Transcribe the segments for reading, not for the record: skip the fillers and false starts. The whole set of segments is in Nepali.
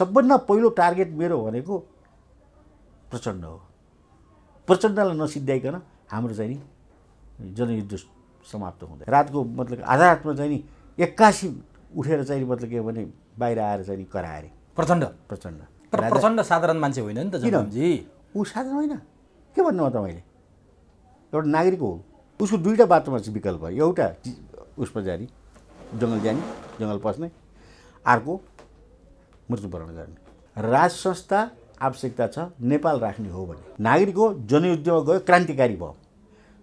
सबभन्दा पहिलो टार्गेट मेरो भनेको प्रचण्ड हो। प्रचण्डलाई नसिद्ध्याइकन हाम्रो चाहिँ नि जनयुद्ध समाप्त हुँदैन। रातको मतलब आधा रातमा चाहिँ नि 81 उठेर चाहिँ मतलब के भने बाहिर आएर चाहिँ नि कराए प्रचण्ड। तर प्रचण्ड साधारण मान्छे होइन नि त जङ्गमजी। ऊ साधारण होइन के भन्नु हो तपाईँले, एउटा नागरिक हो। उसको दुईवटा बाटोमा चाहिँ विकल्प हो, एउटा उसमा जाने जङ्गल जाने जङ्गल पस्ने, अर्को मृत्युवरण गर्ने। राज संस्था आवश्यकता छ नेपाल राख्ने हो भने नागरिक हो, जनयुद्धमा गयो, क्रान्तिकारी भयो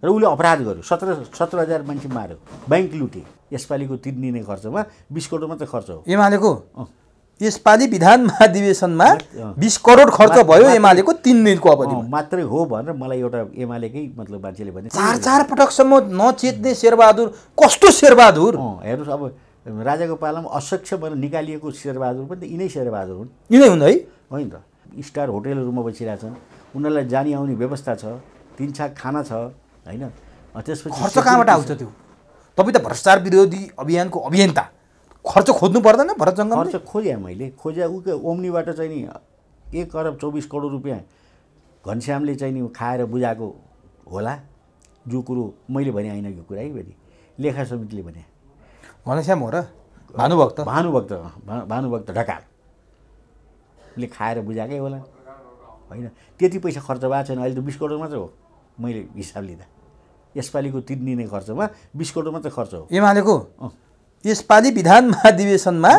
र उसले अपराध गर्यो, 17,000 मान्छे मार्यो, ब्याङ्क लुटे। यसपालिको 3 दिने खर्चमा 20 करोड मात्रै खर्च हो एमालेको। यसपालि विधान महाधिवेशनमा 20 करोड खर्च भयो एमालेको 3 दिनको अवधिमा मात्रै हो भनेर मलाई एउटा एमालेकै मतलब मान्छेले भने। 4 पटकसम्म नचेत्ने शेरबहादुर कस्तो शेरबहादुर। हेर्नुहोस् अब राजाको पालामा अध्यक्ष भनेर निकालिएको शेरबहादुर पनि त यिनै शेरबहादुर हुन्। यिनै हुन् है होइन त। स्टार होटेलहरूमा बसिरहेछन्, उनीहरूलाई जाने आउने व्यवस्था छ, 3 छाक खाना छ होइन। त्यसपछि खर्च कहाँबाट आउँछ त्यो? तपाईँ त भ्रष्टाचार विरोधी अभियानको अभियन्ता, खर्च खोज्नु पर्दैन भरत जङ्गम? खर्च खोजेँ मैले, उके ओम्नीबाट चाहिँ नि 1 अरब 24 करोड रुपियाँ घनश्यामले चाहिँ नि खाएर बुझाएको होला। जो कुरो मैले भने होइन यो कुरा है फेरि लेखा समितिले भने। घनश्याम हो र भानुभक्त ढकालले खाएर बुझाएकै होला होइन। त्यति पैसा खर्च भएको छैन, अहिले त 20 करोड मात्रै हो मैले हिसाब लिँदा। यसपालिको 3 दिने खर्चमा 20 करोड मात्रै खर्च हो एमालेको। यसपालि विधान महाधिवेशनमा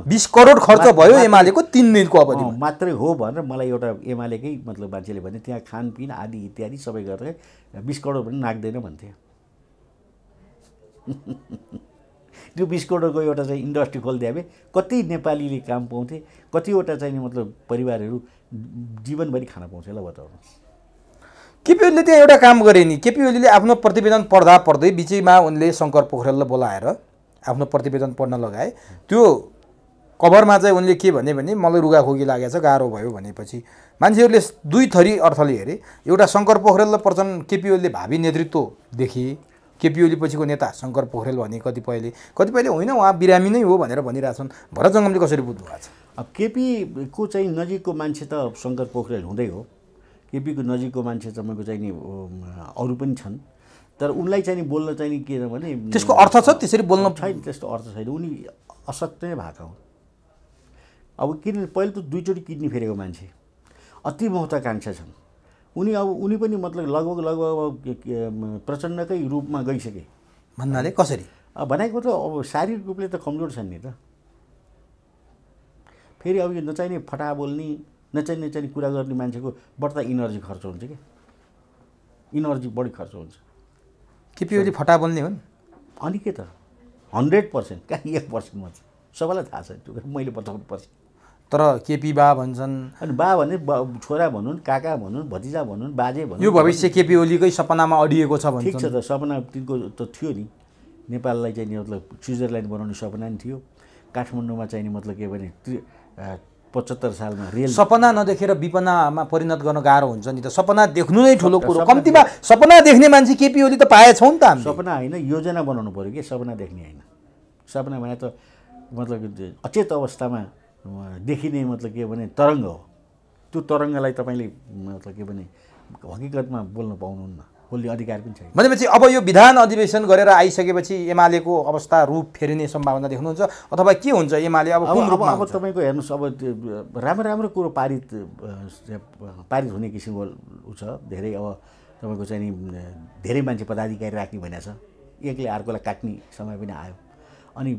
20 करोड खर्च भयो एमालेको 3 दिनको अवधिमा मात्रै हो भनेर मलाई एउटा एमालेकै मतलब मान्छेले भने। त्यहाँ खानपिन आदि इत्यादि सबै गरेर 20 करोड पनि नाग्दैन भन्थे। त्यो 20 करोडको एउटा चाहिँ इन्डस्ट्री खोलिदिए भए कति नेपालीले काम पाउँथे, कतिवटा चाहिँ मतलब परिवारहरू जीवनभरि खाना पाउँछ। ल बताउनुहोस्। केपी ओलीले त्यहाँ एउटा काम गरे नि। केपी ओलीले आफ्नो प्रतिवेदन पढ्दा पढ्दै बिचैमा उनले शङ्कर पोखरेललाई बोलाएर आफ्नो प्रतिवेदन पढ्न लगाए। त्यो कभरमा चाहिँ उनले के भने मलाई रुगाखोकी लागेको छ, गाह्रो भयो भनेपछि मान्छेहरूले दुई थरी अर्थले हेरे। एउटा शङ्कर पोखरेल र प्रचण्ड केपी ओलीले भावी नेतृत्व देखिए। केपी ओली पछिको नेता शङ्कर पोखरेल भने कतिपयले होइन उहाँ बिरामी नै हो भनेर भनिरहेछन्। भरत जङ्गमले कसरी बुझ्नु भएको छ? अब केपीको चाहिँ नजिकको मान्छे त शङ्कर पोखरेल हुँदै हो। केपीको नजिकको मान्छे तपाईँको चाहिँ नि अरू पनि छन्, तर उनलाई चाहिँ नि बोल्न चाहिँ नि के भने त्यसको अर्थ छ त्यसरी बोल्न छैन। त्यस्तो अर्थ छैन, उनी असक्त नै भएको हुन्। अब किन पहिले त 2 चोटि किडनी फेरेको मान्छे, अति महत्त्वाकांक्षा छन् उनी। अब उनी पनि मतलब लगभग प्रचण्डकै रूपमा गइसके भन्नाले कसरी भनेको त अब शारीरिक रूपले त कमजोर छन् नि त। फेरि अब यो नचाहिने फटा बोल्ने नचाहिने कुरा गर्ने मान्छेको बढ्ता इनर्जी खर्च हुन्छ कि, इनर्जी बढी खर्च हुन्छ। केपी ओली फटा बोल्ने हुन्? अनि के त 100% कहाँ 1% मात्र सबैलाई थाहा छ त्यो मैले बताउनु पर्छ। तर केपी बा भन्छन्। अनि बा भने छोरा भनुन्, काका भनुन्, भतिजा भनुन्, बाजे भनुन्। यो भविष्य केपी ओलीकै सपनामा अडिएको छ भन्छन्। ठिक छ त, सपना तिनको त थियो नि। नेपाललाई चाहिँ नि मतलब स्विजरल्यान्ड बनाउने सपना नि थियो। काठमाडौँमा चाहिँ नि मतलब के भने 75 सालमा रेल सपना नदेखेर विपनामा परिणत गर्न गाह्रो हुन्छ नि त। सपना देख्नु नै ठुलो कुरो। कम्तीमा सपना देख्ने मान्छे केपी ओली त पाएछौँ नि त हामी। सपना होइन, योजना बनाउनु पऱ्यो कि सपना देख्ने होइन। सपना भने त मतलब अचेत अवस्थामा देखिने मतलब के भने तरङ्ग हो। त्यो तरङ्गलाई तपाईँले मतलब के भने हकिकतमा बोल्न पाउनुहुन्न, बोल्ने अधिकार पनि छैन। भनेपछि अब यो विधान अधिवेशन गरेर आइसकेपछि एमालेको अवस्था रूप फेरिने सम्भावना देख्नुहुन्छ अथवा के हुन्छ? एमाले अब तपाईँको हेर्नुहोस्, अब राम्रो कुरो पारित हुने किसिमको छ धेरै। अब तपाईँको चाहिँ नि धेरै मान्छे पदाधिकारी राख्ने भनेको छ, एकले अर्कोलाई काट्ने समय पनि आयो। अनि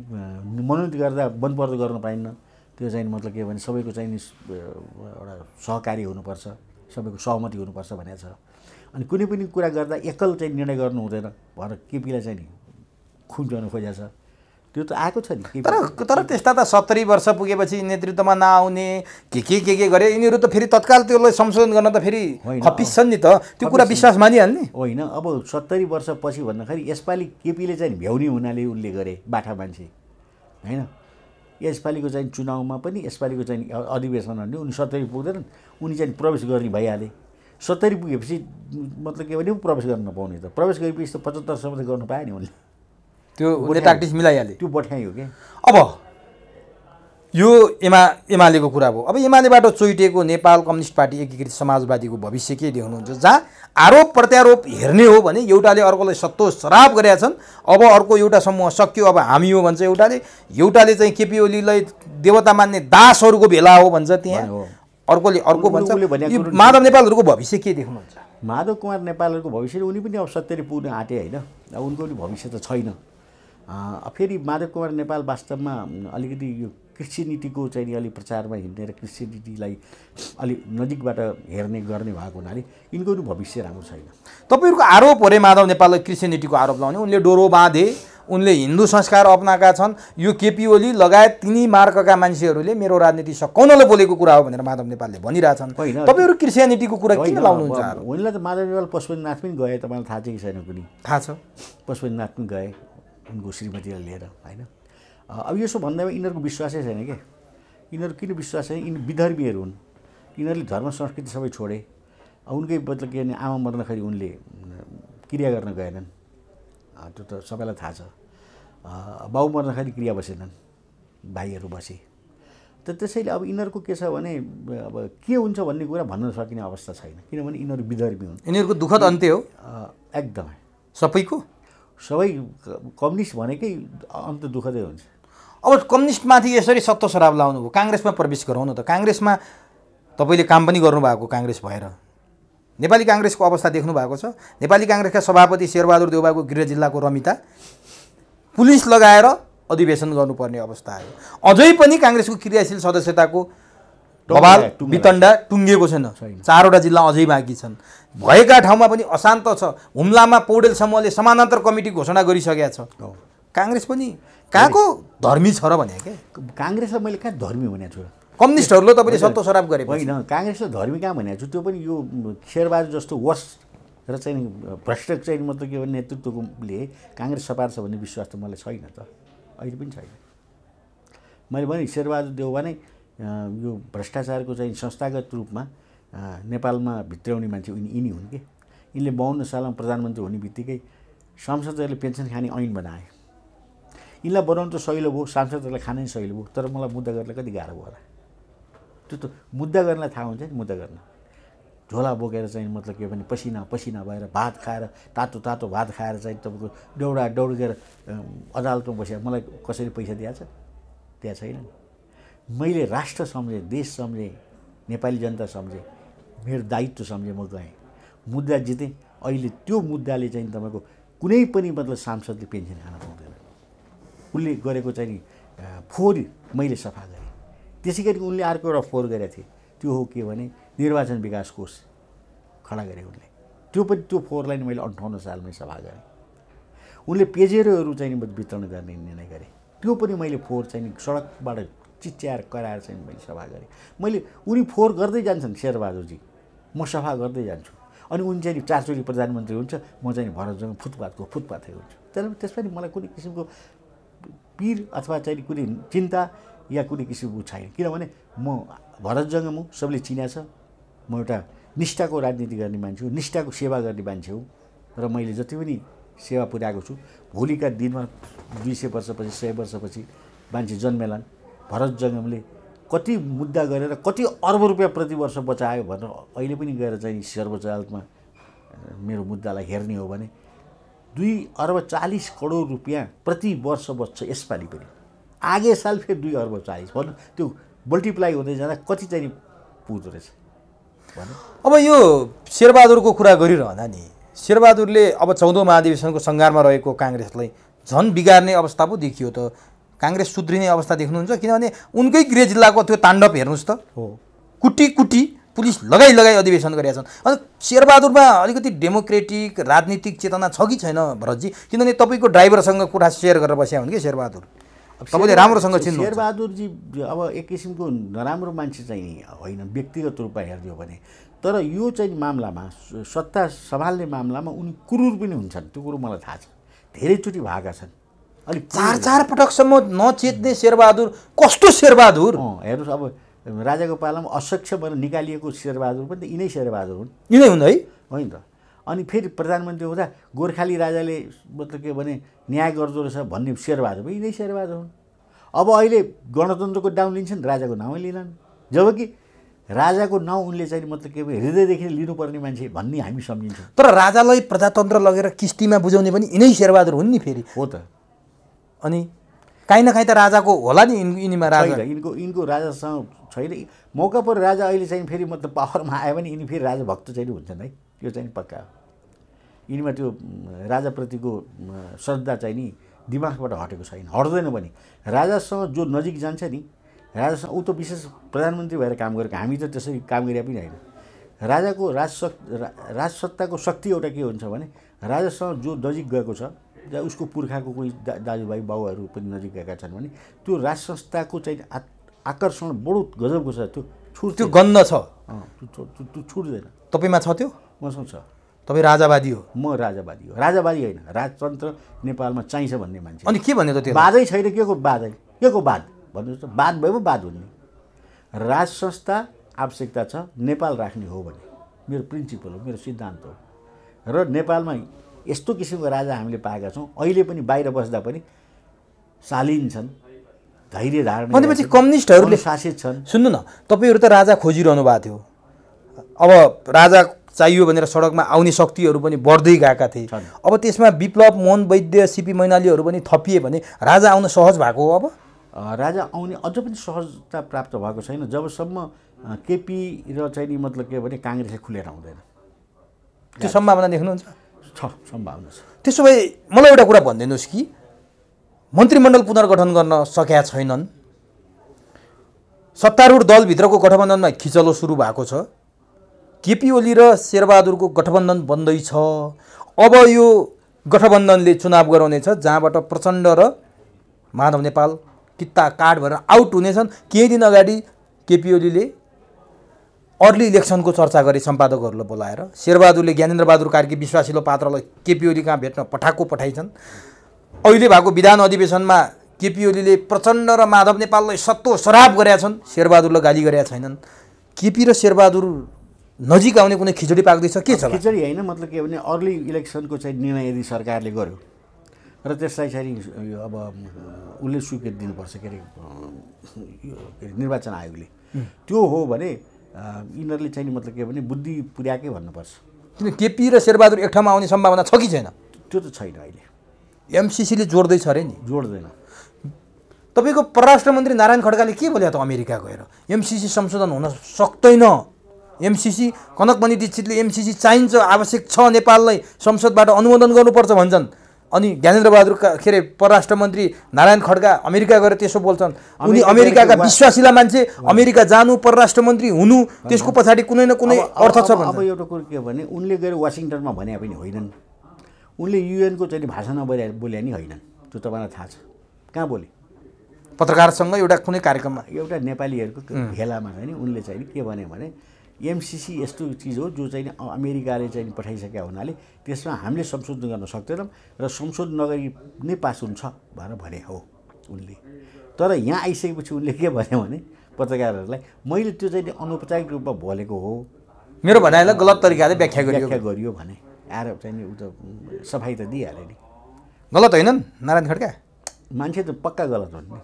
मनोनित गर्दा बन्दपर्दो गर्न पाइन्न। त्यो चाहिँ मतलब के भने सबैको चाहिँ नि एउटा सहकारी हुनुपर्छ, सबैको सहमति हुनुपर्छ भनेको छ। अनि कुनै पनि कुरा गर्दा एकल चाहिँ निर्णय गर्नु हुँदैन भनेर केपीलाई चाहिँ नि खुम्चाउन खोजेको छ। त्यो त आएको छ नि। तर त्यस्ता त 70 वर्ष पुगेपछि नेतृत्वमा नआउने के गरे यिनीहरू त फेरि तत्काल त्यसलाई संशोधन गर्न त फेरि खपिन्छन् नि त। त्यो कुरा विश्वास मानिहाल्ने होइन। अब 70 वर्षपछि भन्दाखेरि यसपालि केपीले चाहिँ भ्याउने हुनाले उनले गरे बाठा मान्छे होइन। यसपालिको चाहिँ चुनावमा पनि यसपालिको चाहिँ अधिवेशनहरूले उनी 70 पुग्दैनन्, उनी चाहिँ प्रवेश गर्ने भइहाले। 70 पुगेपछि मतलब के भने प्रवेश गर्न नपाउने त। प्रवेश गरेपछि त 75 सम्म त गर्नु पायो नि उनले। त्यो ट्याक्टिक्स मिलाइहाले, त्यो बठ्याइ हो कि। अब यो एमालेको कुरा भयो। अब एमालेबाट चोइटेको नेपाल कम्युनिस्ट पार्टी एकीकृत समाजवादीको भविष्य के देख्नुहुन्छ? जहाँ आरोप प्रत्यारोप हेर्ने हो भने एउटाले अर्कोलाई सत्तो सराप गरेका छन्, अब अर्को एउटा समूह सक्यो अब हामी हो भन्छ एउटाले चाहिँ केपी ओलीलाई देवता मान्ने दासहरूको भेला हो भन्छ, त्यहाँ अर्कोले अर्को भन्छ। माधव नेपालहरूको भविष्य के देख्नुहुन्छ? माधव कुमार नेपालहरूको भविष्य उनी पनि अब 70 पुग्न आँटे होइन, अब उनको पनि भविष्य त छैन। फेरि माधव कुमार नेपाल वास्तवमा अलिकति यो क्रिस्चियनिटीको चाहिँ अलि प्रचारमा हिँड्ने र क्रिस्चियनिटीलाई अलि नजिकबाट हेर्ने गर्ने भएको हुनाले यिनको पनि भविष्य राम्रो छैन। तपाईँहरूको आरोप हो रे माधव नेपाललाई क्रिस्चियनिटीको आरोप लाउने, उनले डोरो बाँधे, उनले हिन्दू संस्कार अपनाएका छन्, यो केपी ओली लगायत तिनी मार्गका मान्छेहरूले मेरो राजनीति सकाउनलाई बोलेको कुरा हो भनेर माधव नेपालले भनिरहेछन्। तपाईँहरू क्रिस्चियनिटीको कुरा किन लाउनुहुन्छ? उनलाई त माधव नेपाल पशुपतिनाथ पनि गए, तपाईँलाई थाहा छ कि छैन? पनि थाहा छ, पशुपतिनाथ पनि गए उनको श्रीमतीलाई लिएर होइन। अब यसो भन्दामा यिनीहरूको विश्वासै छैन क्या। यिनीहरू किन विश्वास छैन? यिनी विधर्मीहरू हुन्, यिनीहरूले धर्म संस्कृति सबै छोडे। उनकै मतलब के भने आमा मर्दाखेरि उनले क्रिया गर्न गएनन्, त्यो त सबैलाई थाहा छ। बाउ मर्दाखेरि क्रिया बसेनन्, भाइहरू बसे। त त्यसैले अब यिनीहरूको के छ भने अब के हुन्छ भन्ने कुरा भन्न सकिने अवस्था छैन, किनभने यिनीहरू विधर्मी हुन्। यिनीहरूको दुःखद अन्त्य हो एकदमै सबैको। सबै कम्युनिस्ट भनेकै अन्त दुःखदै हुन्छ। अब कम्युनिस्टमाथि यसरी सत्तो सराब लाउनु भयो, काङ्ग्रेसमा प्रवेश गराउनु त। काङ्ग्रेसमा तपाईँले काम पनि गर्नुभएको काङ्ग्रेस भएर, नेपाली काङ्ग्रेसको अवस्था देख्नु भएको छ। नेपाली काङ्ग्रेसका सभापति शेरबहादुर देउबाको गृह जिल्लाको रमिता पुलिस लगाएर अधिवेशन गर्नुपर्ने अवस्था आयो। अझै पनि काङ्ग्रेसको क्रियाशील सदस्यताको बवाल वितण्डा टुङ्गिएको छैन, 4वटा जिल्ला अझै बाँकी छन्। भएका ठाउँमा पनि अशान्त छ। हुम्लामा पौडेल समूहले समानान्तर कमिटी घोषणा गरिसकेका छ। काङ्ग्रेस पनि कहाँको धर्मी छ र भने क्या? काङ्ग्रेसलाई मैले कहाँ धर्मी भनेको छु? कम्युनिस्टहरूले तपाईँले सत्तो सराप गरे होइन, काङ्ग्रेसलाई धर्मी कहाँ भनेको छु? त्यो पनि यो शेरबहादुर जस्तो वर्ष र चाहिँ भ्रष्ट चाहिँ मतलब के भने नेतृत्वले काङ्ग्रेस सपार्छ भन्ने विश्वास त मलाई छैन त, अहिले पनि छैन। मैले भने शेरबहादुर देउबा नै यो भ्रष्टाचारको चाहिँ संस्थागत रूपमा नेपालमा भित्राउने मान्छे यिनी हुन् कि। यिनले 52 सालमा प्रधानमन्त्री हुने बित्तिकै सांसदहरूले पेन्सन खाने ऐन बनाए। यिनलाई बनाउनु त सहिलो भयो, सांसदहरूलाई खान नि सहिलो भयो, तर मलाई मुद्दा गर्नलाई कति गाह्रो भयो होला। त्यो त मुद्दा गर्नलाई थाहा हुन्छ नि, मुद्दा गर्न झोला बोकेर चाहिँ मतलब के भने पसिना पसिना भएर भात खाएर तातो तातो भात खाएर चाहिँ तपाईँको दौडेर अदालतमा बसेर मलाई कसरी पैसा दिएको छ? त्यहाँ छैन। मैले राष्ट्र सम्झेँ, देश सम्झेँ, नेपाली जनता सम्झेँ, मेरो दायित्व सम्झेँ, म गएँ, मुद्दा जितेँ। अहिले त्यो मुद्दाले चाहिँ तपाईँको कुनै पनि मतलब सांसदले पेन्सन खान पाउँदैन। उनले गरेको चाहिँ फोहोर मैले सफा गरेँ। त्यसै गरी उनले अर्को एउटा फोहोर गरेका थिए, त्यो हो के भने निर्वाचन विकास कोष खडा गरे उनले। त्यो फोहोरलाई नै मैले 58 सालमै सफा गरेँ। उनले पेजेरोहरू चाहिँ वितरण गर्ने निर्णय गरेँ, त्यो पनि मैले फोहोर चाहिँ सडकबाट चिच्याएर कराएर चाहिँ मैले सफा गरेँ। उनी फोहोर गर्दै जान्छन् शेरबहादुरजी, म सफा गर्दै जान्छु। अनि उनी चाहिँ 4 चोटि प्रधानमन्त्री हुन्छ, म चाहिँ भरतजङ फुटपाथै हुन्छु। तर त्यसमा मलाई कुनै किसिमको पीर अथवा चाहिँ कुनै चिन्ता या कुनै किसिमको छैन, किनभने म भरतजङ म सबले चिना छ। म एउटा निष्ठाको राजनीति गर्ने मान्छे हो, निष्ठाको सेवा गर्ने मान्छे हो र मैले जति पनि सेवा पुर्याएको छु। भोलिका दिनमा 200 वर्षपछि 100 वर्षपछि मान्छे जन्मेलान्, भरतजङले कति मुद्दा गरेर कति अर्ब रुपियाँ प्रति वर्ष बचायो भनेर अहिले पनि गएर चाहिँ सर्वोच्च अदालतमा मेरो मुद्दालाई हेर्ने हो भने 2 अर्ब 40 करोड रुपियाँ प्रति वर्ष बच्छ यसपालि पनि। आगे साल फेरि 2 अर्ब 40 भन्नु, त्यो मल्टिप्लाई हुँदै जाँदा कति चाहिँ पुग्दो रहेछ भन्नु। अब यो शेरबहादुरको कुरा गरिरहँदा नि शेरबहादुरले अब 14औं महाधिवेशनको सङ्घारमा रहेको काङ्ग्रेसलाई झन् बिगार्ने अवस्था पो देखियो त। काङ्ग्रेस सुध्रिने अवस्था देख्नुहुन्छ? किनभने उनकै गृह जिल्लाको त्यो ताण्डव हेर्नुहोस् त, कुटी कुटी पुलिस लगाई अधिवेशन गरेका छन्। अनि शेरबहादुरमा अलिकति डेमोक्रेटिक राजनीतिक चेतना छ कि छैन भरतजी? किनभने तपाईँको ड्राइभरसँग कुरा सेयर गरेर बस्या हुन् कि शेरबहादुर, तपाईँले राम्रोसँग चिन्नु। शेरबहादुरजी अब एक किसिमको नराम्रो मान्छे चाहिँ होइन व्यक्तिगत रूपमा हेर्ने हो भने, तर यो चाहिँ मामलामा सत्ता सम्हाल्ने मामलामा उनी क्रूर पनि हुन्छन्, त्यो कुरो मलाई थाहा छ। धेरैचोटि भएका छन्। अलिक 4 पटकसम्म नचेत्ने शेरबहादुर कस्तो शेरबहादुर? हेर्नुहोस्, अब राजाको पालामा अध्यक्ष भनेर निकालिएको शेरबहादुर पनि त यिनै शेरबहादुर हुन्। यिनै हुन् है? होइन त। अनि फेरि प्रधानमन्त्री हुँदा गोर्खाली राजाले मतलब के भने न्याय गर्दो रहेछ भन्ने शेरबहादुर पनि यिनै शेरबहादुर हुन्। अब अहिले गणतन्त्रको नाउँ लिन्छ नि राजाको नामै लिँदैन जबकि राजाको नाउँ उनले चाहिँ मतलब के हृदयदेखि लिनुपर्ने मान्छे भन्ने हामी सम्झिन्छौँ तर राजालाई प्रजातन्त्र लगेर किस्तीमा बुझाउने पनि यिनै शेरबहादुर हुन् नि फेरि हो त अनि काहीँ न काहीँ त राजाको होला नि यिनीमा राजा यिनको राजासँग छैन मौका पर राजा अहिले चाहिँ फेरि मतलब पावरमा आयो भने यिनी फेरि राजा भक्त चाहिँ हुन्छन् है त्यो चाहिँ पक्का हो यिनीमा त्यो राजाप्रतिको श्रद्धा चाहिँ नि दिमागबाट हटेको छैन हट्दैन पनि राजासँग जो नजिक जान्छ नि राजासँग ऊ त विशेष प्रधानमन्त्री भएर काम गरेको हामी त त्यसरी काम गरे पनि होइन राजाको राजसत्ताको शक्ति एउटा के हुन्छ भने राजासँग जो नजिक गएको छ उसको पुर्खाको कोही दाजुभाइ बाउहरू पनि नजिक गएका छन् भने त्यो राज संस्थाको चाहिँ आकर्षण बडो गजबको छ त्यो त्यो गन्ध छ त्यो छुट्दैन तपाईँमा छ त्यो मसँग छ तपाईँ राजावादी हो म राजावादी हो राजावादी होइन राजतन्त्र नेपालमा चाहिन्छ भन्ने मान्छे अनि के भन्ने त त्यो बादै छैन के को बाध के को बाध भन्नुहोस् त बाध भयो बाध हुने राज संस्था आवश्यकता छ नेपाल राख्ने हो भने मेरो प्रिन्सिपल हो मेरो सिद्धान्त हो र नेपालमा यस्तो किसिमको राजा हामीले पाएका छौँ अहिले पनि बाहिर बस्दा पनि शालीन छन् धैर्य धारण भनेपछि कम्युनिस्टहरूले शासित छन् सुन्नु न तपाईँहरू त राजा खोजिरहनु भएको थियो अब राजा चाहियो भनेर सडकमा आउने शक्तिहरू पनि बढ्दै गएका थिए अब त्यसमा विप्लव मोहन वैद्य सिपी मैनालीहरू पनि थपिए भने राजा आउन सहज भएको हो अब राजा आउने अझ पनि सहजता प्राप्त भएको छैन जबसम्म केपी र चाहिँ नि मतलब के भने काङ्ग्रेसले खुलेर आउँदैन त्यो सम्भावना देख्नुहुन्छ छ सम्भावना छ त्यसो भए मलाई एउटा कुरा भनिदिनुहोस् कि मन्त्रीमण्डल पुनर्गठन गर्न सकेका छैनन् सत्तारूढ दलभित्रको गठबन्धनमा खिचलो सुरु भएको छ केपी ओली र शेरबहादुरको गठबन्धन बन्दैछ अब यो गठबन्धनले चुनाव गराउनेछ जहाँबाट प्रचण्ड र माधव नेपाल कित्ता काट भएर आउट हुनेछन् केही दिन अगाडि केपी ओलीले अर्ली इलेक्सनको चर्चा गरे सम्पादकहरूलाई बोलाएर शेरबहादुरले ज्ञानेन्द्रबहादुर कार्की विश्वासिलो पात्रलाई केपी ओली कहाँ भेट्न पठाइछन् अहिले भएको विधान अधिवेशनमा केपी ओलीले प्रचण्ड र माधव नेपाललाई सत्तो सराप गरेका छन् शेरबहादुरलाई गाली गरेका छैनन् केपी र शेरबहादुर नजिक आउने कुनै खिचडी पाक्दैछ के छ खिचडी होइन मतलब के भने अर्ली इलेक्सनको चाहिँ निर्णय यदि सरकारले गर्यो र त्यसलाई चाहिँ अब उसले स्वीकृति दिनुपर्छ के अरे निर्वाचन आयोगले त्यो हो भने यिनीहरूले चाहिँ मतलब के भने बुद्धि पुर्याएकै भन्नुपर्छ किन केपी र शेरबहादुर एक ठाउँमा आउने सम्भावना छ कि छैन त्यो त छैन अहिले एमसिसीले जोड्दैछ अरे नि जोड्दैन तपाईँको परराष्ट्र मन्त्री नारायण खड्काले के बोल्यो त अमेरिका गएर एमसिसी संशोधन हुन सक्दैन एमसिसी कनकमणि दीक्षितले एमसिसी चाहिन्छ आवश्यक छ नेपाललाई संसदबाट अनुमोदन गर्नुपर्छ भन्छन् अनि ज्ञानेन्द्रबहादुर के अरे परराष्ट्र मन्त्री नारायण खड्का अमेरिका गएर त्यसो बोल्छन् उनी अमेरिकाका विश्वासिला मान्छे अमेरिका जानु परराष्ट्र मन्त्री हुनु त्यसको पछाडि कुनै न कुनै अर्थ छ अब एउटा कुरो के भने उनले गएर वासिङटनमा भने पनि होइनन् उनले युएनको चाहिँ भाषणमा बोले नि होइनन् त्यो तपाईँलाई थाहा छ कहाँ बोले पत्रकारसँग एउटा कुनै कार्यक्रममा एउटा नेपालीहरूको भेलामा चाहिँ उनले चाहिँ के भने एमसिसी यस्तो चिज हो जो चाहिँ अमेरिकाले चाहिँ पठाइसकेका हुनाले त्यसमा हामीले संशोधन गर्न सक्दैनौँ र संशोधन नगरी नै पास हुन्छ भनेर भने हो उनले तर यहाँ आइसकेपछि उनले के भन्यो भने पत्रकारहरूलाई मैले त्यो चाहिँ अनौपचारिक रूपमा बोलेको हो मेरो भनाइलाई गलत तरिकाले व्याख्या गरियो भने आएर चाहिँ उ त सफाइ त दिइहाल्यो नि गलत होइनन् नारायण खड्का मान्छे त पक्का गलत हुन् नि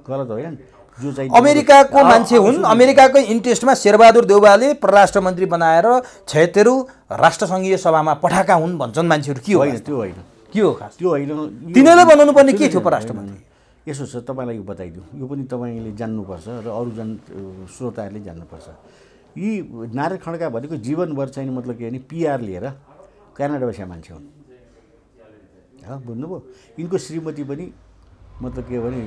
गलत होइन जो चाहिँ अमेरिकाको मान्छे हुन् अमेरिकाकै इन्ट्रेस्टमा शेरबहादुर देउवाले परराष्ट्र मन्त्री बनाएर 76 राष्ट्रसङ्घीय सभामा पठाएका हुन् भन्छन् मान्छेहरू के हो त्यो होइन के हो खास त्यो होइन तिनीहरूले बनाउनु पर्ने के थियो परराष्ट्र मन्त्री यसो छ तपाईँलाई यो बताइदिउँ यो पनि तपाईँले जान्नुपर्छ र अरू श्रोताहरूले जान्नुपर्छ यी नारायण खड्का भनेको जीवनभर चाहिँ मतलब के भने पिआर लिएर क्यानाडा बसेका मान्छे हुन् बुझ्नुभयो यिनको श्रीमती पनि मतलब के भने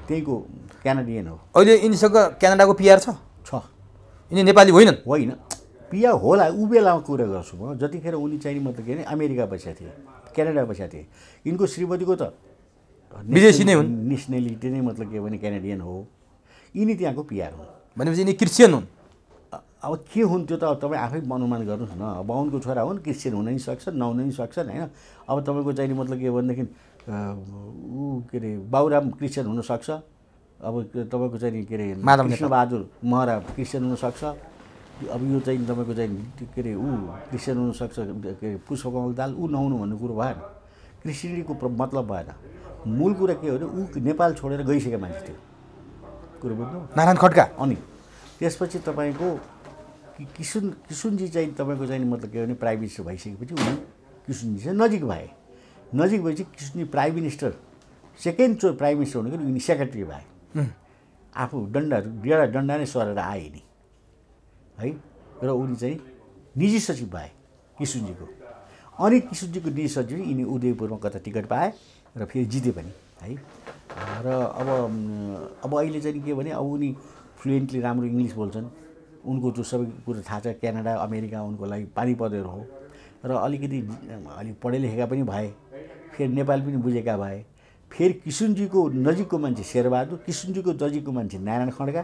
त्यहीँको क्यानाडियन हो अहिले यिनीसँग क्यानाडाको पिआर छ यिनी नेपाली होइनन् होइन पिआर होला उ बेलामा कुरा गर्छु म जतिखेर उनी चाहिँ मतलब के भने अमेरिका बसेका थिए क्यानाडा बसेका थिए यिनको श्रीमतीको त विदेशी नै हुन् नेसनलिटी नै मतलब के भने क्यानाडियन हो यिनी त्यहाँको पिआर हुन् भनेपछि यिनी क्रिस्चियन हुन् अब के हुन् त्यो त तपाईँ आफै अनुमान गर्नुहोस् न बाहुनको छोरा हुन् क्रिस्चियन हुन नि सक्छन् नहुन नि सक्छन् होइन अब तपाईँको चाहिँ मतलब के भनेदेखि ऊ के अरे बाबुराम क्रिस्चियन हुनसक्छ अब तपाईँको चाहिँ के अरे कृष्णबहादुर महरा क्रिस्चियन हुनसक्छ अब यो चाहिँ तपाईँको चाहिँ के अरे ऊ क्रिस्चियन हुनसक्छ के अरे पुष्पकमल दाल ऊ नहुनु भन्ने कुरो भएन क्रिस्चियनिटीको मतलब भएन मूल कुरा के हो भने ऊ नेपाल छोडेर गइसकेको मान्छे थियो कुरो बुझ्नु नारायण खड्का अनि त्यसपछि तपाईँको किसुनजी चाहिँ तपाईँको चाहिँ मतलब के हो भने प्राइम मिनिस्टर भइसकेपछि उनी किसुनजी चाहिँ नजिक भए नजिक भएपछि Kisunji prime minister second prime minister हुनुको उनी सेक्रेटरी भए आफू डन्डा नै सरेर आए नि है र उनी चाहिँ निजी सचिव भए किसुनजीको अनि किसुनजीको निजी सचिव यिनी उदयपुरमा कता टिकट पाए र फेरि जिते पनि है र अब अहिले चाहिँ के भने अब उनी फ्लुएन्टली राम्रो इङ्ग्लिस बोल्छन् उनको जो सबै कुरो थाहा छ क्यानाडा अमेरिका उनको लागि पानीपदहरू हो र अलिकति अलिक पढे लेखेका पनि भए फेरि नेपाल पनि बुझेका भए फेरि किसुनजीको नजिकको मान्छे शेरबहादुर किसुनजीको नजिकको मान्छे नारायण खड्का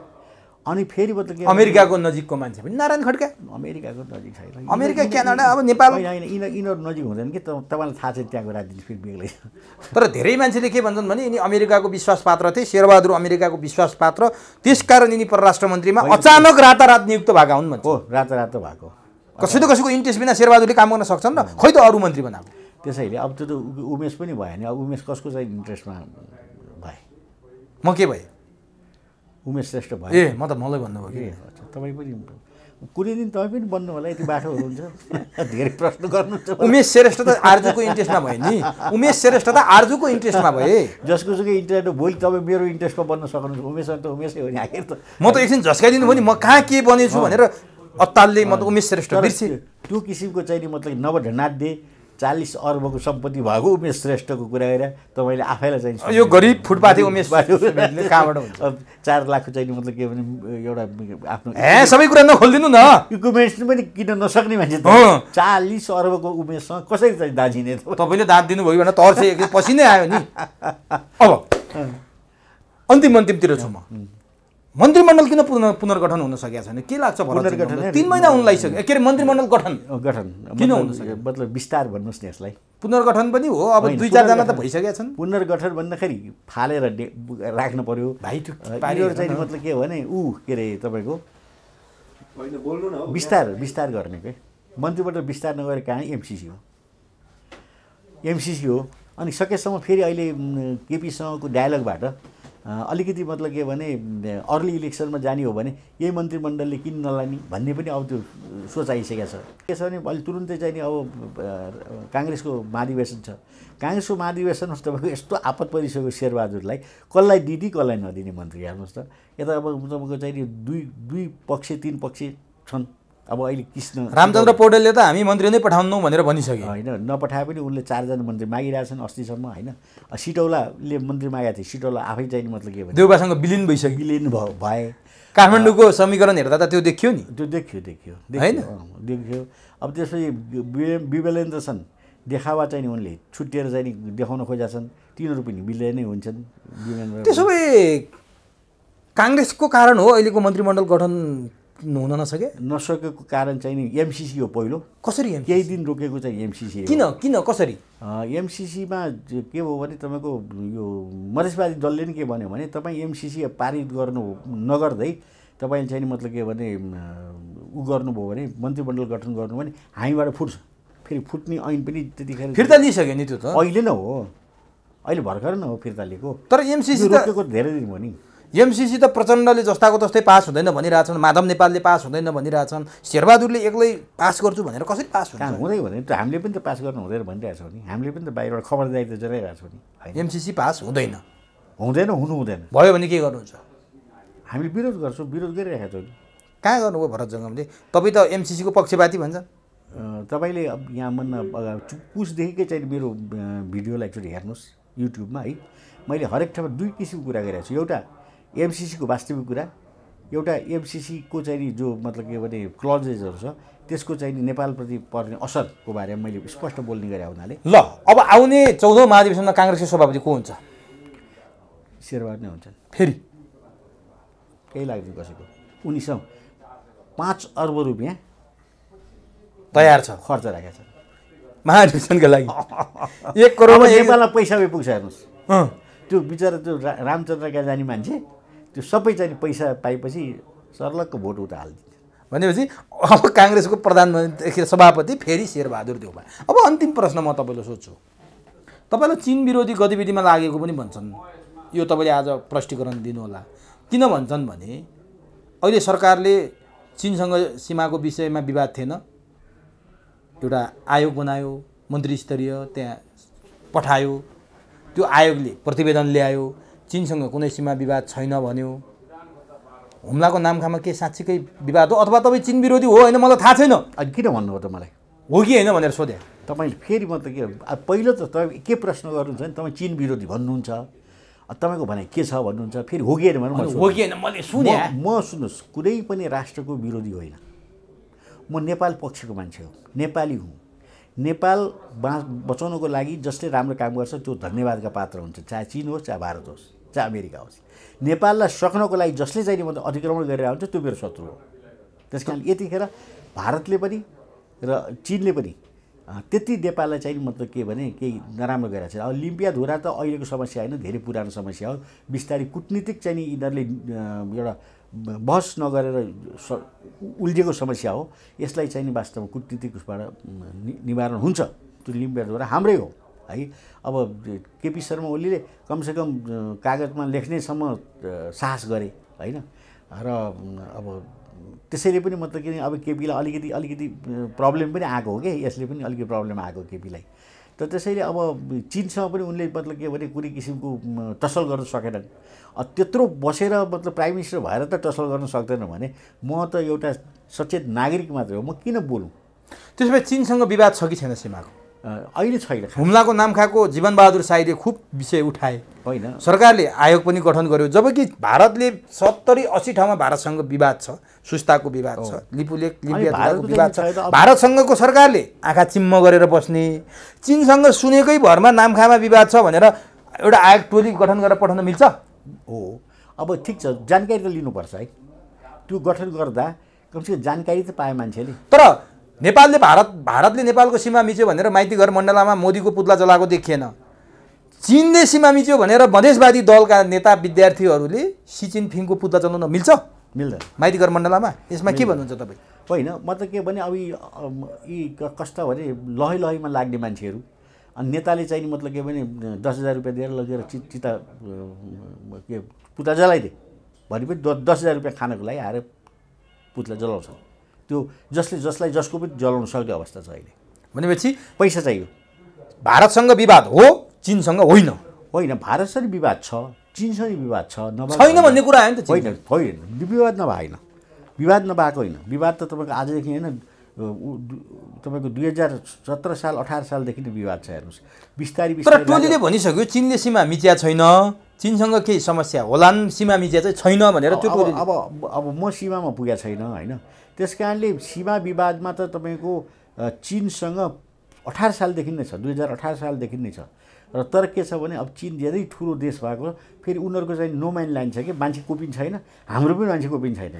अनि फेरि मतलब के अमेरिकाको नजिकको मान्छे पनि नारायण खड्का अमेरिकाको नजिक छैन अमेरिका क्यानाडा अब नेपाल होइन यिनीहरू नजिक हुँदैन कि तपाईँलाई थाहा छ त्यहाँको राजनीति फेरि बेग्लै छ तर धेरै मान्छेले के भन्छन् भने यिनी अमेरिकाको विश्वास पात्र थिए शेरबहादुर अमेरिकाको विश्वास पात्र त्यसकारण यिनी परराष्ट्र मन्त्रीमा अचानक रातारात नियुक्त भएका हुन् भन्छ हो रातो भएको कसैको इन्ट्रेस्ट बिना शेरबहादुरले काम गर्न सक्छन् र खै त अरू मन्त्री बनाएको त्यसैले अब त्यो त उमेश पनि भयो नि अब उमेश कसको चाहिँ इन्ट्रेस्टमा भए म के भएँ उमेश श्रेष्ठ भयो ए म त मलाई भन्नुभयो कि तपाईँ पनि कुनै दिन तपाईँ पनि बन्नु होला यति बाटो हुनुहुन्छ धेरै प्रश्न गर्नुहुन्छ उमेश श्रेष्ठ त आर्जुको इन्ट्रेस्टमा भयो नि उमेश श्रेष्ठ त आर्जुको इन्ट्रेस्टमा भए जसको सुकै इन्ट्रेस्ट भोलि तपाईँ मेरो इन्ट्रेस्टमा बन्न सक्नुहुन्छ उमेश त उमेशै हो नि आखिर त म त एकछिन झस्काइदिनु भयो नि म कहाँ के बनेछु भनेर अत्तालले म त उमेश श्रेष्ठ बिर्सेँ त्यो किसिमको चाहिँ नि मतलब नवढनाड्य 40 अर्बको सम्पत्ति भएको उमेश श्रेष्ठको कुरा गरेर तपाईँले आफैलाई चाहिँ यो गरिब फुटपाथी उमेश कहाँबाट हुन्छ 4 लाख चाहिँ मतलब के भने एउटा आफ्नो सबै कुरा नखोलिदिनु न इक्विपमेन्ट्स पनि किन्न नसक्ने मान्छे 40 अर्बको उमेशसँग कसरी चाहिँ दाजिने तपाईँले दाँत दिनुभयो भने तर्से पसिनै आयो नि अब अन्तिमतिर छु म मन्त्रीमण्डल किन पुनर्गठन हुन सकेको छैन के लाग्छ पुनर्गठन 3 महिना हुन लागिसक्यो के अरे मन्त्रीमण्डल गठन किन हुन सक्यो मतलब विस्तार भन्नुहोस् न यसलाई पुनर्गठन पनि हो अब 2-4 जना त भइसकेका छन् पुनर्गठन भन्दाखेरि फालेर राख्न पर्यो भाइ त्यो पारियो चाहिँ मतलब के हो भने के अरे तपाईँको विस्तार गर्ने के मन्त्रीमण्डल विस्तार नगरे कहाँ एमसिसी हो अनि सकेसम्म फेरि अहिले केपीसँगको डायलगबाट अलिकति मतलब के भने अर्ली इलेक्सनमा जाने हो भने यही मन्त्रीमण्डलले किन नलाने भन्ने पनि अब त्यो सोच आइसकेको छ त्यसो भने अहिले तुरुन्तै चाहिँ नि अब काङ्ग्रेसको महाधिवेशन छ काङ्ग्रेसको महाधिवेशनमा तपाईँको यस्तो आपत परिसक्यो शेरबहादुरलाई कसलाई दिदी कसलाई नदिने मन्त्री हेर्नुहोस् त यता अब तपाईँको चाहिँ नि दुई पक्ष 3 पक्ष छन् अब अहिले कृष्ण रामचन्द्र पौडेलले त हामी मन्त्री नै पठाउनु भनेर भनिसके होइन नपठाए पनि उनले 4 जना मन्त्री मागिरहेछन् अस्तिसम्म होइन सिटौलाले मन्त्री मागेको थियो सिटौला आफै चाहिँ मतलब के भने देउबासँग विलिन भइसक्यो विलिन भए काठमाडौँको समीकरण हेर्दा त त्यो देखियो नि त्यो देखियो अब त्यसपछि विवेलेन्द्र छन् देखावा चाहिँ उनले छुट्टिएर चाहिँ देखाउन खोजेका छन् तिनीहरू पनि विलय नै हुन्छन् त्यसो भए काङ्ग्रेसको कारण हो अहिलेको मन्त्रीमण्डल गठन हुन नसकेको कारण चाहिँ नि एमसिसी हो पहिलो कसरी केही दिन रोकेको चाहिँ एमसिसी किन कसरी एमसिसीमा के हो भने तपाईँको यो मधेसवादी दलले नि के भन्यो भने तपाईँ एमसिसी पारित गर्नु नगर्दै तपाईँले चाहिँ मतलब के भने उ गर्नुभयो भने मन्त्रीमण्डल गठन गर्नु भने हामीबाट फुट्छ फेरि फुट्ने ऐन पनि त्यतिखेर फिर्ता लिइसक्यो नि त्यो त अहिले न हो अहिले भर्खर न हो फिर्ता लिएको तर एमसिसी रोकेको धेरै दिन भयो नि एमसिसी त प्रचण्डले जस्ताको तस्तै पास हुँदैन भनिरहेछन् माधव नेपालले पास हुँदैन भनिरहेछन् शेरबहादुरले एक्लै पास गर्छु भनेर कसरी पास हुन्छ हुँदै भने त हामीले पनि त पास गर्नु हुँदैन भनिरहेछौँ नि हामीले पनि त बाहिरबाट खबरदारी त जनाइरहेछौँ नि एमसिसी पास हुँदैन हुनु हुँदैन भयो भने के गर्नुहुन्छ हामीले विरोध गर्छौँ विरोध गरिरहेका छौँ नि कहाँ गर्नुभयो भरत जङ्गमले तपाईँ त एमसिसीको पक्षपाती भन्छ तपाईँले अब यहाँ मनमा पुसदेखिकै चाहिँ मेरो भिडियोलाई एकचोटि हेर्नुहोस् युट्युबमा है मैले हरेक ठाउँमा 2 किसिमको कुरा गरिरहेको छु एउटा एमसिसीको वास्तविक कुरा एउटा एमसिसीको चाहिँ जो मतलब के भने क्लजेसहरू छ त्यसको चाहिँ नेपालप्रति पर्ने असरको बारेमा मैले स्पष्ट बोल्ने गरे हुनाले ल अब आउने 14औं महाधिवेशनमा काङ्ग्रेसको सभापति को हुन्छ शेरबहादुर नै हुन्छन् फेरि केही लाग्दैन कसैको उनीसँग 5 अर्ब रुपियाँ तयार छ खर्च राखेको छ महाधिवेशनका लागि 1 करोडमा नेपालमा पैसा पुग्छ हेर्नुहोस् त्यो बिचरा त्यो रामचन्द्रका जाने मान्छे त्यो सबै चाहिँ पैसा पाएपछि सर्लक्क भोट उता हालिदिन्छ भनेपछि अब काङ्ग्रेसको प्रधानमन्त्री सभापति फेरि शेरबहादुर देउबा अब अन्तिम प्रश्न म तपाईँलाई सोध्छु तपाईँलाई चीन विरोधी गतिविधिमा लागेको पनि भन्छन्। यो तपाईँले आज प्रष्टीकरण दिनुहोला। किन भन्छन् भने अहिले सरकारले चीनसँग सीमाको विषयमा विवाद थिएन, एउटा आयोग बनायो, मन्त्री स्तरीय त्यहाँ पठायो, त्यो आयोगले प्रतिवेदन ल्यायो, चीनसँग कुनै सीमा विवाद छैन भन्यो। हुम्लाको नामखामा के साँच्चीकै विवाद हो अथवा तपाईँ चीन विरोधी हो होइन मलाई थाहा छैन। अनि किन भन्नुभयो त मलाई हो कि होइन भनेर सोधे तपाईँले। फेरि म त के पहिलो त तपाईँ के प्रश्न गर्नुहुन्छ नि, तपाईँ चीन विरोधी भन्नुहुन्छ, तपाईँको भनाइ के छ भन्नुहुन्छ, फेरि हो कि होइन भने हो कि होइन मैले सुने। म सुन्नुहोस्, कुनै पनि राष्ट्रको विरोधी होइन, म नेपाल पक्षको मान्छे हो, नेपाली हुँ। नेपाल बचाउनको लागि जसले राम्रो काम गर्छ त्यो धन्यवादका पात्र हुन्छ, चाहे चीन होस्, चाहे भारत होस्, चाहे अमेरिका होस्। नेपाललाई सक्नको लागि जसले चाहिँ मतलब अतिक्रमण गरेर आउँछ त्यो मेरो शत्रु हो। त्यस कारण यतिखेर भारतले पनि र चीनले पनि त्यति नेपाललाई चाहिँ मतलब के भने केही नराम्रो गरेको छ। अब लिम्पिया धुरा त अहिलेको समस्या होइन, धेरै पुरानो समस्या हो। बिस्तारै कुटनीतिक चाहिँ नि यिनीहरूले एउटा बहस नगरेर उल्झेको समस्या हो। यसलाई चाहिँ नि वास्तवमा कुटनीतिक उसबाट निवारण हुन्छ। त्यो लिम्पिया धुरा हाम्रै हो है। अब केपी शर्मा ओलीले कमसेकम कागजमा लेख्नेसम्म साहस गरे होइन। र अब त्यसैले पनि मतलब के अब केपीलाई अलिकति प्रब्लम पनि आएको हो कि, यसले पनि अलिकति प्रब्लम आएको केपीलाई। त त्यसैले अब चीनसँग पनि उनले मतलब के भने कुनै किसिमको टसल गर्न सकेनन्। त्यत्रो बसेर मतलब प्राइम मिनिस्टर भएर त टसल गर्न सक्दैन भने म त एउटा सचेत नागरिक मात्रै हो, म किन बोलौँ। त्यसो भए चीनसँग विवाद छ कि छैन सीमाको? अहिले छैन। हुम्लाको नामखाको जीवनबहादुर साईले खुब विषय उठाए होइन, सरकारले आयोग पनि गठन गर्यो। जबकि भारतले 70-80 ठाउँमा भारतसँग विवाद छ, सुस्ताको विवाद छ, लिपुलेक लिम्पियाको विवाद छ। भारतसँगको सरकारले आँखा चिम्म गरेर बस्ने, चीनसँग सुनेकै भरमा नामखामा विवाद छ भनेर एउटा आयोग टोली गठन गरेर पठाउन मिल्छ? हो, अब ठिक छ, जानकारी त लिनुपर्छ है। त्यो गठन गर्दा कमसेकम जानकारी त पाए मान्छेले। तर भारतले नेपालको सीमा मिच्यो भनेर माइती घर मण्डलामा मोदीको पुतला जलाएको देखिएन। चीनले सीमा मिच्यो भनेर मधेसवादी दलका नेता विद्यार्थीहरूले सी जिनपिङको पुतला जलाउन मिल्छ? मिल्दैन माइती घर मण्डलामा। यसमा के भन्नुहुन्छ तपाईँ? होइन, म त के भने अब यी कस्ता भने लहैमा लाग्ने मान्छेहरू अनि नेताले चाहिँ मतलब के भने 10,000 रुपियाँ दिएर लगेर चिता के पुतला जलाइदिए भने पनि 10,000 रुपियाँ खानको लागि आएर पुतला जलाउँछ। त्यो जसलाई जसको पनि जलाउन सक्ने अवस्था छ अहिले। भनेपछि पैसा चाहियो। भारतसँग विवाद हो, चीनसँग होइन? होइन, भारतसँग विवाद छ, चीनसँग विवाद छ, छैन भन्ने कुरा आयो नि त। होइन, विवाद नभएन, विवाद नभएको होइन। विवाद त तपाईँको आजदेखि होइन, तपाईँको 2017 साल 18 सालदेखि नै विवाद छ। हेर्नुहोस् बिस्तारै तर टोलीले भनिसक्यो चिनले सीमा मिचिया छैन, चीनसँग केही समस्या होलान्, सीमा मिचिया चाहिँ छैन भनेर त्यो टोली। अब म सीमामा पुगेको छैन होइन, त्यस कारणले सीमा विवादमा त तपाईँको चीनसँग 18 सालदेखि नै छ, 2018 सालदेखि नै छ। र तर के छ भने अब चीन धेरै ठुलो देश भएको, फेरि उनीहरूको चाहिँ नो म्यान ल्यान्ड छ कि, मान्छे कोपिन छैन, हाम्रो पनि मान्छे कोपिन छैन।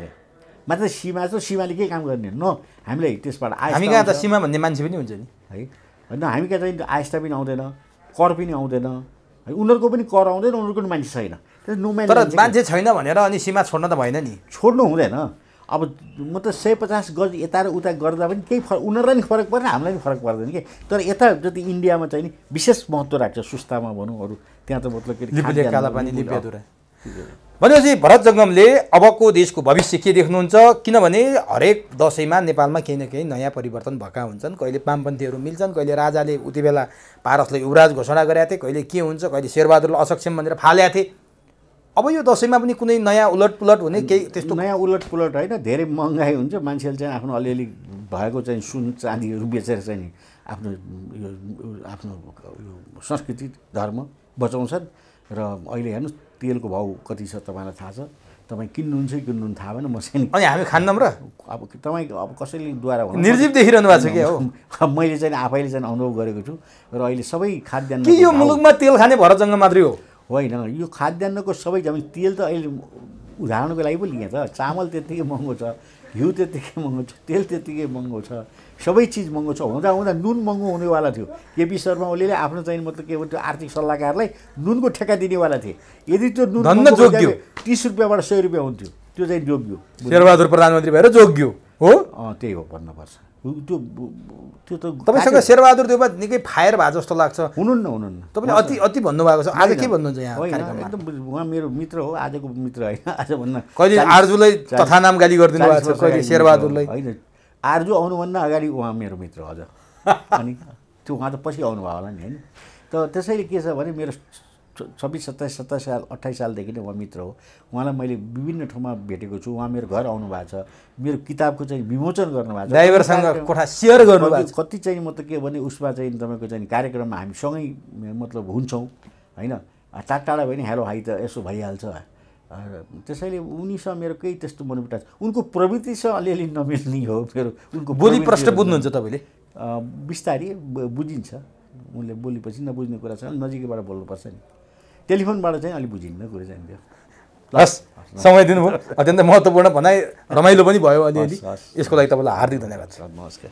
मात्र सीमा छ, सीमाले के काम गर्ने न, हामीलाई त्यसबाट हामी कहाँ त सीमा भन्ने मान्छे पनि हुन्छ नि है। होइन, हामी कहाँ चाहिँ आयस्ता पनि आउँदैन, कर पनि आउँदैन, उनीहरूको पनि कर आउँदैन, उनीहरूको पनि मान्छे छैन। नो म्यान तर मान्छे छैन भनेर अनि सीमा छोड्न त भएन नि। छोड्नु हुँदैन। अब म त 150 गज यता र उता गर्दा पनि केही फरक, उनीहरूलाई नि फरक पर्दैन, हामीलाई पनि फरक पर्दैन कि। तर यता जति इन्डियामा चाहिँ नि विशेष महत्त्व राख्छ, सुस्तामा भनौँ अरू त्यहाँ त मतलब के लिपुलेक कालापानी लिपियाधुरा। भनेपछि भरत जङ्गमले अबको देशको भविष्य के देख्नुहुन्छ? किनभने हरेक दसैँमा नेपालमा केही न केही नयाँ परिवर्तन भएका हुन्छन्। कहिले वामपन्थीहरू मिल्छन्, कहिले राजाले उति बेला पारसलाई युवराज घोषणा गरेका थिए, कहिले के हुन्छ, कहिले शेरबहादुरलाई असक्षम भनेर फालेका थिए। अब यो दसैँमा पनि कुनै नयाँ उलटपुलट हुने केही त्यस्तो? नयाँ उलटपुलट होइन, धेरै महँगाई हुन्छ, मान्छेले चाहिँ आफ्नो अलिअलि भएको चाहिँ सुन चाँदीहरू बेचेर चाहिँ नि आफ्नो संस्कृति धर्म बचाउँछन्। र अहिले हेर्नुहोस् तेलको भाउ कति छ तपाईँलाई थाहा छ, तपाईँ किन्नुहुन्छ कि किन्नु थाहा भएन। म चाहिँ अनि हामी खान्नौँ र अब तपाईँको अब कसैलेद्वारा निर्जीव देखिरहनु भएको छ क्या हो। मैले चाहिँ आफैले चाहिँ अनुभव गरेको छु। र अहिले सबै खाद्यान्न के यो मुलुकमा तेल खाने भरत जङ्गम मात्रै हो? होइन, यो खाद्यान्नको सबै जमिन तेल त अहिले उदाहरणको लागि पो लिएँ त। चामल त्यत्तिकै महँगो छ, घिउ त्यत्तिकै महँगो छ, तेल त्यत्तिकै महँगो छ, सबै चिज महँगो छ। हुँदा नुन महँगो हुनेवाला थियो। केपी शर्मा ओलीले आफ्नो चाहिँ मतलब के भन्छ आर्थिक सल्लाहकारलाई नुनको ठेक्का दिनेवाला थिए। यदि त्यो नुन 30 रुपियाँबाट 100 रुपियाँ हुन्थ्यो, त्यो चाहिँ जोग्यो। शेरबहादुर प्रधानमन्त्री भएर जोग्यो हो। त्यही हो भन्नुपर्छ। त्यो त्यो त तपाईँसँग शेरबहादुर देउवा निकै फायर भए जस्तो लाग्छ। हुनुहुन्न तपाईँले अति अति भन्नुभएको छ। आज के भन्नुहुन्छ यहाँ होइन, कार्यक्रममा? एकदम उहाँ मेरो मित्र हो, आजको मित्र होइन। आज भन्न कहिले आर्जुलाई तथा नाम गाली गरिदिनु भएको छ, कहिले शेरबहादुरलाई। होइन, आर्जु आउनुभन्दा अगाडि उहाँ मेरो मित्र हो अझ। अनि त्यो उहाँ त पछि आउनुभयो होला नि, होइन? त त्यसैले के छ भने मेरो 26, 27, 27 साल 28 सालदेखि नै उहाँ मित्र हो। उहाँलाई मैले विभिन्न ठाउँमा भेटेको छु। उहाँ मेरो घर आउनुभएको छ, मेरो किताबको चाहिँ विमोचन गर्नुभएको छ, ड्राइभरसँग कोठा सेयर गर्नुभएको छ। कति चाहिँ म त के भने उसमा चाहिँ तपाईँको चाहिँ कार्यक्रममा हामी सँगै मतलब हुन्छौँ, होइन? टाढा भयो नि हेलो हाई त यसो भइहाल्छ। त्यसैले उनीसँग मेरो केही त्यस्तो मनमुटाव, उनको प्रवृत्तिसँग अलिअलि नमिल्ने हो मेरो। उनको बोली प्रष्ट बुझ्नुहुन्छ तपाईँले? बिस्तारै बुझिन्छ। उनले बोलेपछि नबुझ्ने कुरा छ, नजिकैबाट बोल्नुपर्छ नि। टेलिफोनबाट चाहिँ अलिक बुझिन्न कुरो चाहिँ त्यो। हस्, समय दिनुभयो, अत्यन्तै महत्त्वपूर्ण भनाइ, रमाइलो पनि भयो अलिअलि। यसको लागि तपाईँलाई हार्दिक धन्यवाद छ। नमस्कार।